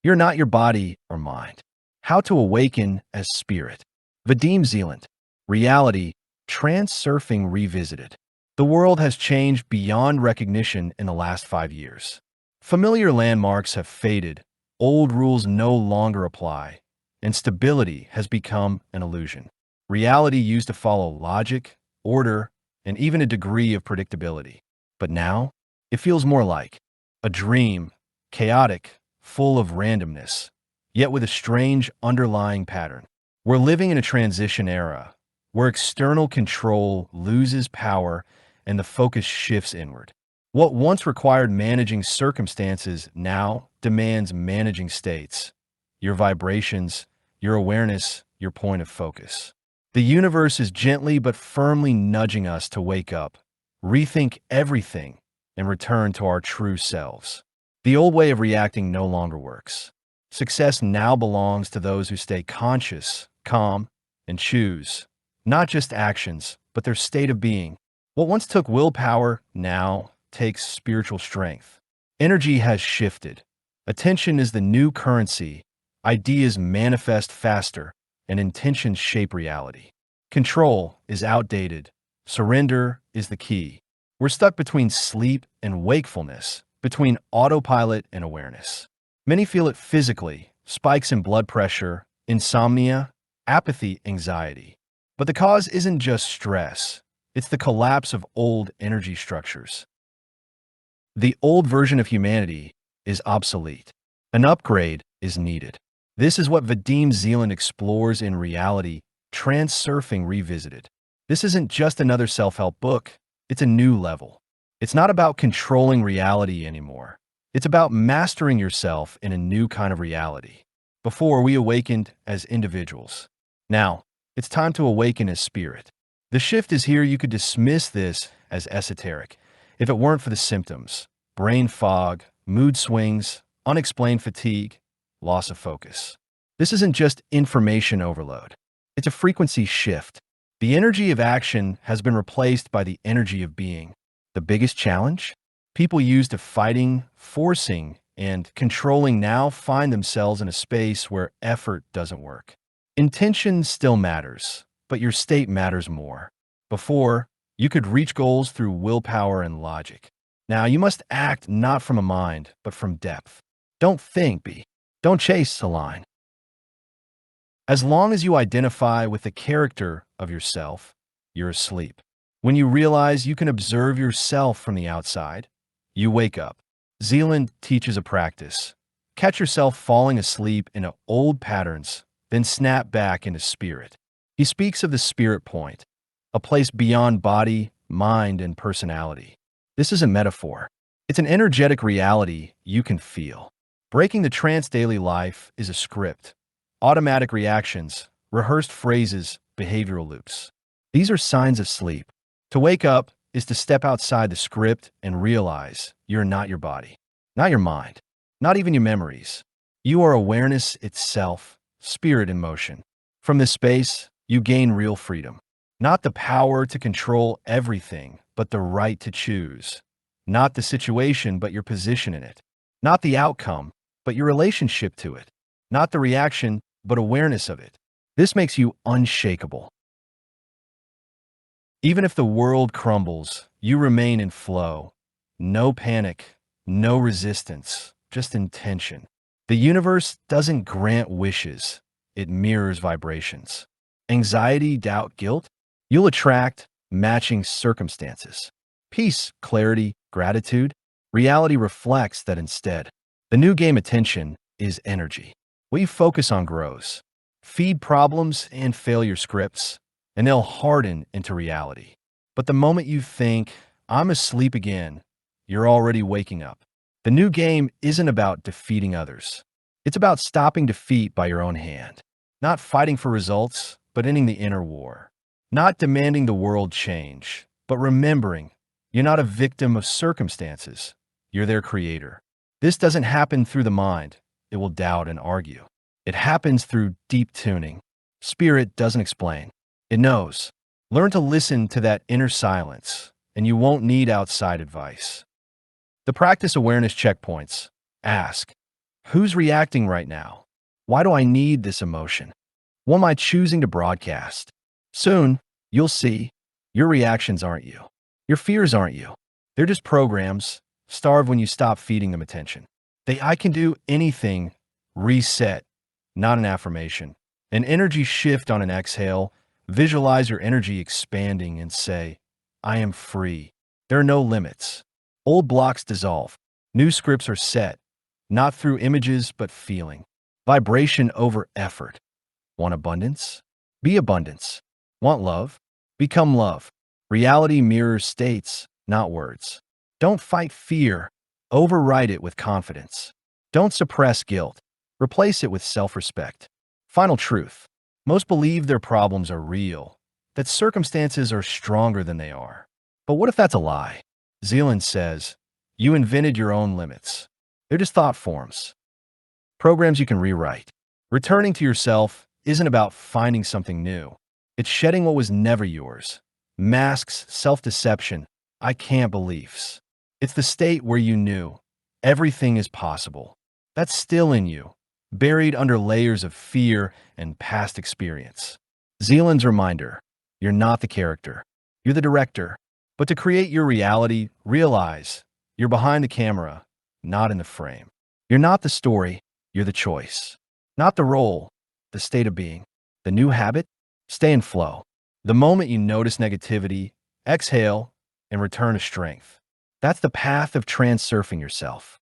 You're not your body or mind. How to awaken as spirit. Vadim Zeland. Reality Transurfing Revisited. The world has changed beyond recognition in the last 5 years. Familiar landmarks have faded, old rules no longer apply, and stability has become an illusion. Reality used to follow logic, order, and even a degree of predictability. But now, it feels more like a dream, chaotic, full of randomness, yet with a strange underlying pattern. We're living in a transition era where external control loses power and the focus shifts inward. What once required managing circumstances now demands managing states, your vibrations, your awareness, your point of focus. The universe is gently but firmly nudging us to wake up, rethink everything, and return to our true selves. The old way of reacting no longer works. Success now belongs to those who stay conscious, calm, and choose, not just actions, but their state of being. What once took willpower now takes spiritual strength. Energy has shifted. Attention is the new currency. Ideas manifest faster, and intentions shape reality. Control is outdated. Surrender is the key. We're stuck between sleep and wakefulness, between autopilot and awareness. Many feel it physically: spikes in blood pressure, insomnia, apathy, anxiety. But the cause isn't just stress. It's the collapse of old energy structures. The old version of humanity is obsolete. An upgrade is needed. This is what Vadim Zeland explores in Reality Transurfing Revisited. This isn't just another self-help book. It's a new level. It's not about controlling reality anymore. It's about mastering yourself in a new kind of reality. Before, we awakened as individuals. Now, it's time to awaken as spirit. The shift is here. You could dismiss this as esoteric if it weren't for the symptoms: brain fog, mood swings, unexplained fatigue, loss of focus. This isn't just information overload. It's a frequency shift. The energy of action has been replaced by the energy of being. The biggest challenge? People used to fighting, forcing, and controlling now find themselves in a space where effort doesn't work. Intention still matters, but your state matters more. Before, you could reach goals through willpower and logic. Now you must act not from a mind, but from depth. Don't think, be. Don't chase a line. As long as you identify with the character of yourself, you're asleep. When you realize you can observe yourself from the outside, you wake up. Zeland teaches a practice. Catch yourself falling asleep in old patterns, then snap back into spirit. He speaks of the spirit point, a place beyond body, mind, and personality. This is a metaphor. It's an energetic reality you can feel. Breaking the trance daily life is a script. Automatic reactions, rehearsed phrases, behavioral loops. These are signs of sleep. To wake up is to step outside the script and realize you're not your body, not your mind, not even your memories. You are awareness itself, spirit in motion. From this space, you gain real freedom. Not the power to control everything, but the right to choose. Not the situation, but your position in it. Not the outcome, but your relationship to it. Not the reaction, but awareness of it. This makes you unshakable. Even if the world crumbles, you remain in flow. No panic, no resistance, just intention. The universe doesn't grant wishes. It mirrors vibrations. Anxiety, doubt, guilt? You'll attract matching circumstances. Peace, clarity, gratitude? Reality reflects that instead. The new game attention is energy. What you focus on grows. Feed problems and failure scripts, and they'll harden into reality. But the moment you think, I'm asleep again, you're already waking up. The new game isn't about defeating others. It's about stopping defeat by your own hand. Not fighting for results, but ending the inner war. Not demanding the world change, but remembering you're not a victim of circumstances. You're their creator. This doesn't happen through the mind. It will doubt and argue. It happens through deep tuning. Spirit doesn't explain. It knows. Learn to listen to that inner silence, and you won't need outside advice. The practice awareness checkpoints. Ask, Who's reacting right now? Why do I need this emotion? What am I choosing to broadcast? Soon, you'll see your reactions aren't you. Your fears aren't you. They're just programs, starved when you stop feeding them attention. I can do anything, reset, not an affirmation. An energy shift on an exhale, visualize your energy expanding and say, I am free. There are no limits. Old blocks dissolve. New scripts are set, not through images, but feeling. Vibration over effort. Want abundance? Be abundance. Want love? Become love. Reality mirrors states, not words. Don't fight fear. Override it with confidence. Don't suppress guilt. Replace it with self-respect. Final truth. Most believe their problems are real, that circumstances are stronger than they are. But what if that's a lie? Zeland says, you invented your own limits. They're just thought forms, programs you can rewrite. Returning to yourself isn't about finding something new. It's shedding what was never yours. Masks, self-deception, I can't beliefs. It's the state where you knew everything is possible. That's still in you, buried under layers of fear and past experience. Zeland's reminder, you're not the character. You're the director. But to create your reality, realize you're behind the camera, not in the frame. You're not the story, you're the choice. Not the role, the state of being. The new habit, stay in flow. The moment you notice negativity, exhale and return to strength. That's the path of transurfing yourself.